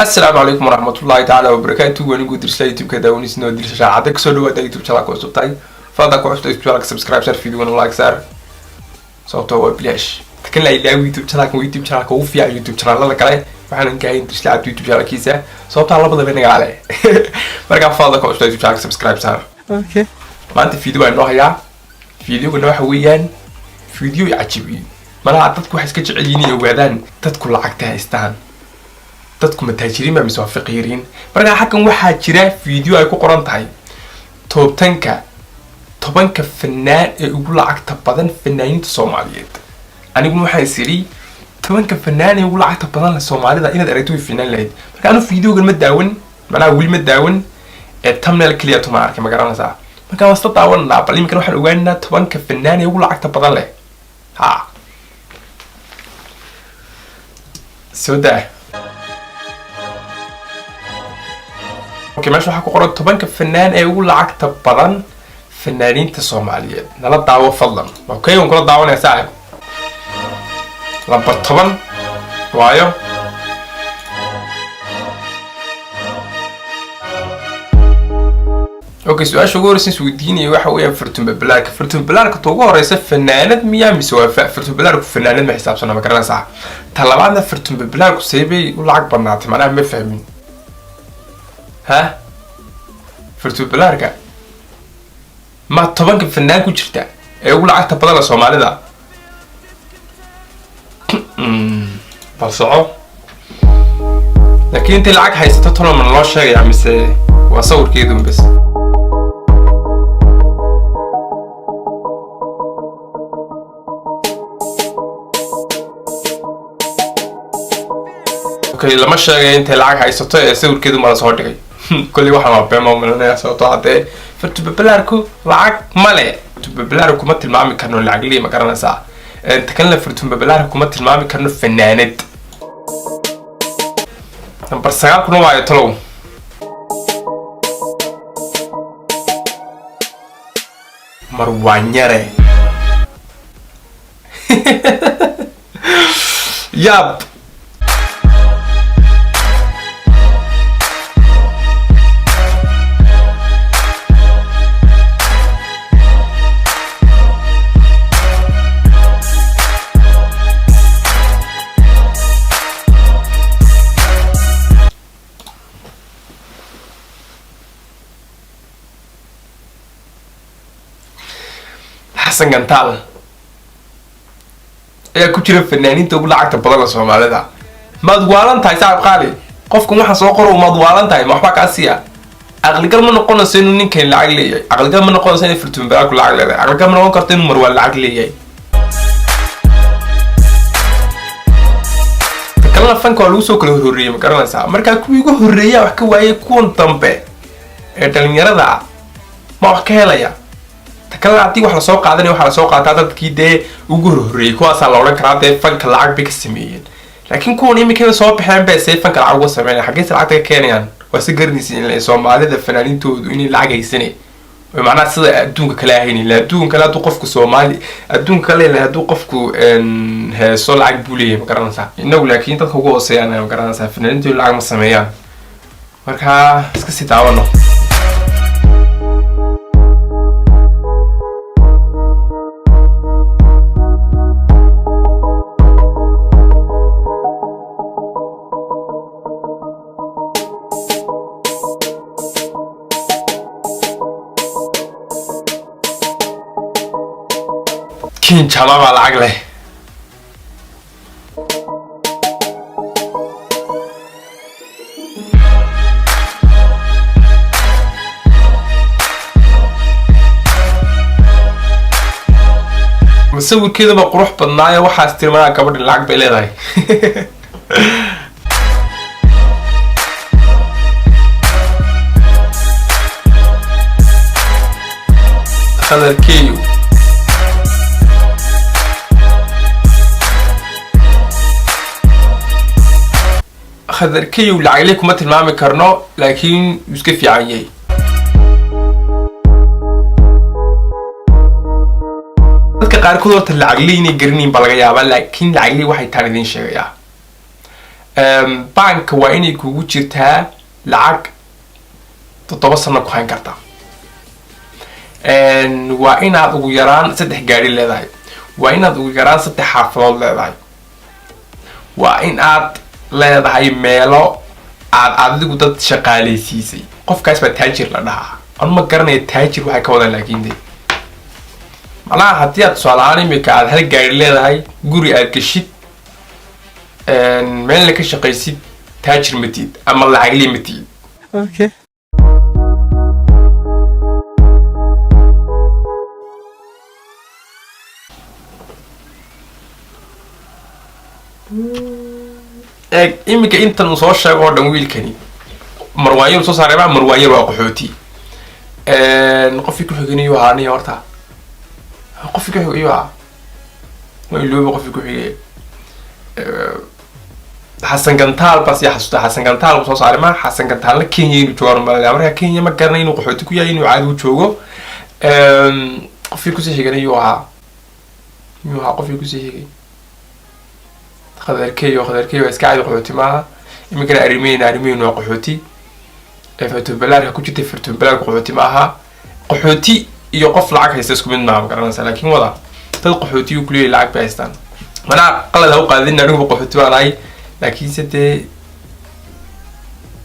السلام عليكم ورحمة الله تعالى وبركاته. وانا قلت رسالة يوتيوب كده ونسينا ديريسle Shadhcade كسروا هذا يوتيوب شانل كويس طيب فهذا كويس يوتيوب شانل سبسكرايب شير فيديو ولايك صار صوته هو بلاش تكلم لي يوتيوب شانل كوفي على يوتيوب شانل الله كله وحنا نكاين ديريسle Shadhcade يوتيوب شانل كيسة صوته على بعض بيننا عليه برجع فهذا كويس يوتيوب شانل سبسكرايب صار اوكي ما انت فيديو عن روحيا فيديو انه حويان فيديو يعجبني ما لا عطتك واحد كجعليني وبعدين تدخل لعقتها استان dadku ma taajiriin ma mise faqiiriin marka xakan waxa jira video ay ku qoran tahay tobanka fanaan ee ugu lacagta badan fanaaniinta Soomaaliyeed anigu waxaan siri tobanka fanaan ee ugu lacagta badan la Soomaalida inaad aragto fanaan lahayd marka anu video-gan ma daawan macnaha wili ma daawan ee thumbnail kaliya tuma arkay ma garanaysaa marka wasta daawanaa bal imika waxaan ogaanaa tobanka fanaan ee ugu lacagta badan leh ha soo اوكي ماشي waxaa ku qoran tobanka fanaan ee ugu lacagta badan fanaaniinta Soomaaliyeed nala daawo fadlan okay waan kula daawanaa saaxib laba toban waayo اوكي su'aasha ugu horeysa isweydiinaya waxa weeye Fartuun Balaarka ugu horeysa fanaanad miyaa mise waa Fartuun Balaarku fanaanad ma xisaabsana ma garanaysaa talabaadna Fartuun Balaarku seebay u lacag badnaatay macnaha ma fahmin ها Fartuun Balaarka ما tobanka fanaan ku jirta ee ugu lacagta badan la Soomaalida balsoco laakiin inta lacag haysato tolo man loo sheegay mise waa sawirkeedu bas okay lama sheegay inta lacag haysato ee sawirkeedu ma la soo dhigay كل واحد ما بينهم من الناس وطاعته فرتون مالي ببلاركو ما تلمامي كانوا العقلية ما كرنا ساعة تكلم فرتون ببلاركو ما تلمامي كانوا فنانات نمبر 9 كانوا معي طلعوا مروان يري ياب حسن قنطال يا كتير فنانين تقول لعكت بدل الصومالية ما دوالن تاي صعب قالي قفكم واحد سوقروا ما دوالن تاي ما حبك آسيا أغلق من نقول سينو نكين العقلية أغلق من نقول سين فرتون بلاك العقلية أغلق من نقول كرتين مروان العقلية تكلم فنك ولو سوق له هرية مكرنا ساعة مركا كويجو هرية وحكوا يكون تنبه التلميذ هذا ما حكى ليا تكلم عتي وحلا سوق عادني وحلا سوق عتادة كده وجوه كواس على لورا كراتة فنك العقب بكسمين لكن كون يمكن كده سوق بحال بس فنك العقب وسمعني حاجات العقد كان يعني وسجرني سنين الصومالية الفنانين تودوني العقد السنة ومعناه صدق أدون كلاهيني لا أدون كلا توقفك صومالي أدون كلا لا توقفك إن هالصول العقب بولي مكرنا سا إنه لكن تدخل سيانا مكرنا سا فنانين تقول العقب مسميان مركها اسكسي تعاونه كين شباب على عقله مسوي كده بقروح بالناية وحاستير معاك كبر العقب بيلاقي هذا الكيو خذر كيو لعقليكم ما تلمامي كرنو لكن يسكف يعني qaarkood horta lacag leeyni garinin baa laga yaabaa laakiin lacag leey waxay taan idin sheegaya banka waa inay kugu jirtaa lacag 7 sano ku hayn kartaa waa inaad ugu yaraan 3 gaari leedahay waa inaad ugu yaraan 3 xaafadood leedahay waa in aad leedahay meelo aad adigu dad shaqaaleysiisay qofkaas baa taajir la dhahaa aan ma garanayo taajir waxay ka wadaan laakiin malaha haddii aad su'aalahaan imika aad hal gaari leedahay guri aad gashid meelna ka shaqaysid taajir matid ama lacag li matid Okay. imika intan soo sheego oo dhan wiilkani marwaayir soo saaray marwaayir waa qaxooti qofkii ku xiganayo haani horta qofkii ku xigayo waa iloobo qofkii ku xigay حسن قنطال بس يا حسن قنطال وصوص على ما حسن قنطال كينيا يجور ما أمريكا كينيا ما قرنين وقحوتي كويا إنه عادو تشوجو قفي كوسي هيك يوها قفي كوسي هيك خذر كيو بس قاعد قحوتي معها يمكن أرمين وقحوتي فتو بلاد كوتشي تفرتو بلاد قحوتي معها قحوتي يوقف لعك هيستسكو من معهم قرنا لكن وضع تلقحوتي وكلي لعك بايستان منا قلد هو قاعدين نروح قحوتي معاي لكن سده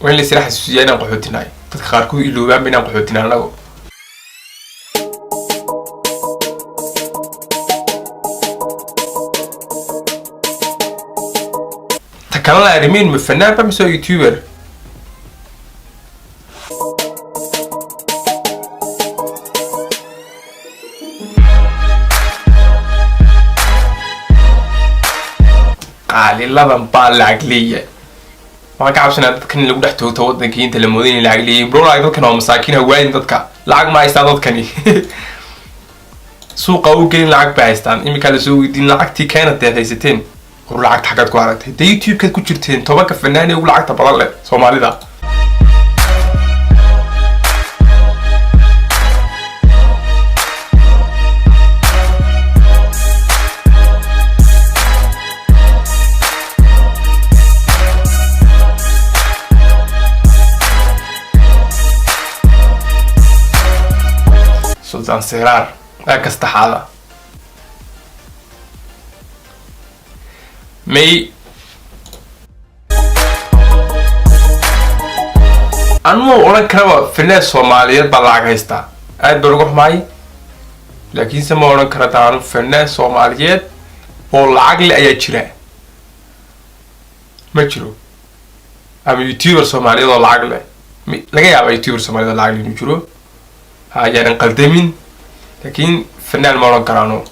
وين اللي سلاح السوسيين قحوتنا تتخاركوا يلوبان بين قحوتنا لو تكلم أرمين من فنان بمسوي يوتيوبر لبن بال العقلية ما كعبسنا كن لو دحتو تودنك انت لمودين العقلية برو لايك dadkan oo masaakiin haween dadka lacag ma haystaan dadkani suuqa u gelin lacag ba haystaan imika la soo weydiin lacagtii keenad haysateen qor lacag xaqad ku aragtay YouTube ka ku jirteen tobanka fanaan ee ugu lacagta badan leh Somalida سنسيرار أكست هذا مي أنا أقول كلام في الناس الصوماليات بالعكس هستا أنا بروح معي لكن سما أقول كلام في الناس الصوماليات والعقل أي شيء ما تشرو أم يوتيوبر صومالي ولا العقل لقى يا يوتيوبر صومالي ولا العقل يجرو يعني نقدمين لكن فنان ما كرانو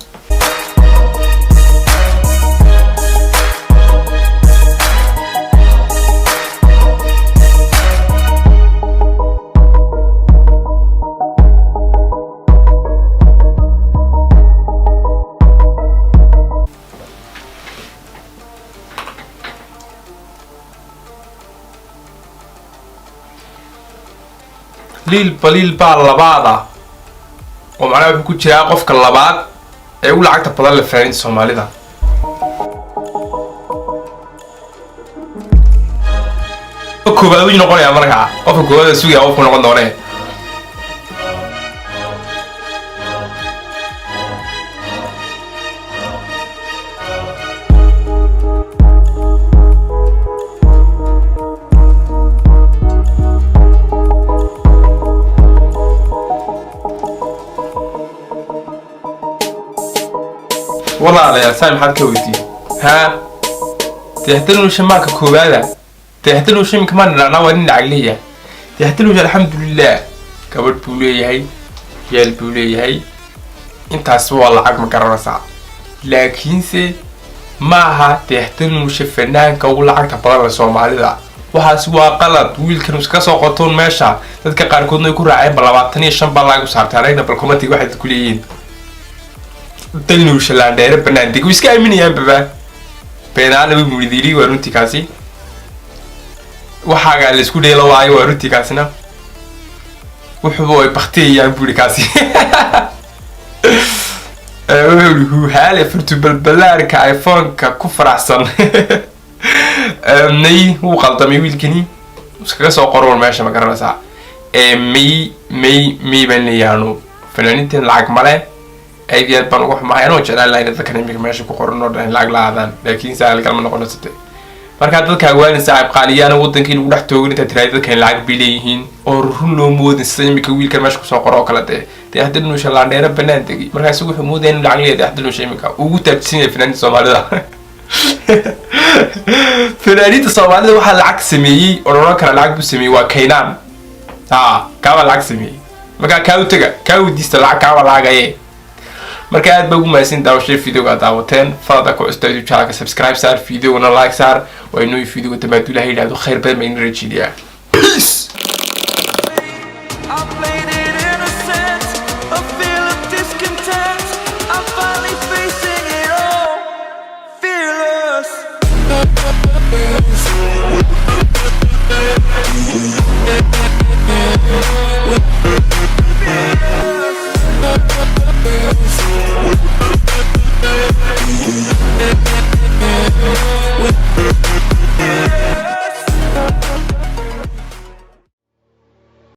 ليل باللبادة ومعناه بيكون جاء قف كلبات يقول لعك تبادل الفرنس الصومالي كوبا وين نقول يا مركا قف كوبا سوي أو فون نقول دونه والله على سالم حد كويتي ها تحتلوا شماك كوبالا تحتلوا شم كمان رانا ورين العقلية تحتلوا الحمد لله كبر بولي هاي يا البولي هاي انت اسوا الله عقم كررسا لكن سي maaha deextan shafnaan ka uu lacagta badan Soomaalida waxa suwa qalad wiilkan iska soo qotoon meesha dadka qaar koodna ay ku raaceen 25 bal lagu saartaanayna bal comment waxay ku leeyihiin dalnu shalaandheer banaandig iska aaminayaan baba beenaana way muridiri waa runtii kaasi waxa la isku dheelo waayo waa runtii kaasina wuxuu ay baqtiyaan buri kaasi هو حالة فرتو بالبلارك ايفون كفر احسن مي هو قلطمي ويلكني وسكسو قرون ماشي ما قرنسا مي بين ليانو فنانين العق ماله اي ديال بان wax ma hayno jeclaan lahayn dadka nimika meesha ku qoran oo dhan laag laadaan laakiin saal kalma noqonaysa marka dadka waan saaib qaaliyana wadankii lagu dhax toogin inta tiraay dadka laag bileeyihiin oo run loo moodin simika wiilka meesha ku soo qoro kala de hadii nu shalaan dheer banaan tagi marka isugu xumuudeen laag leeyahay hadii nu shimika ugu taabsin fanaan Soomaalida fanaanida Soomaalida waxa lacag sameeyay oo kala lacag bu sameeyay waa kaynaan kaba lacag sameeyay marka ka u taga ka u diista lacag kaba lacagay marka aad baa ugu mahadsan daawashada fiidiyoga daawateen fadlan ku cusub channelka subscribe saar fiidiyogana like saar waa inuu fiidiyoga tamaadulaha ilaahdo khayr badan ma in rajiyaa peace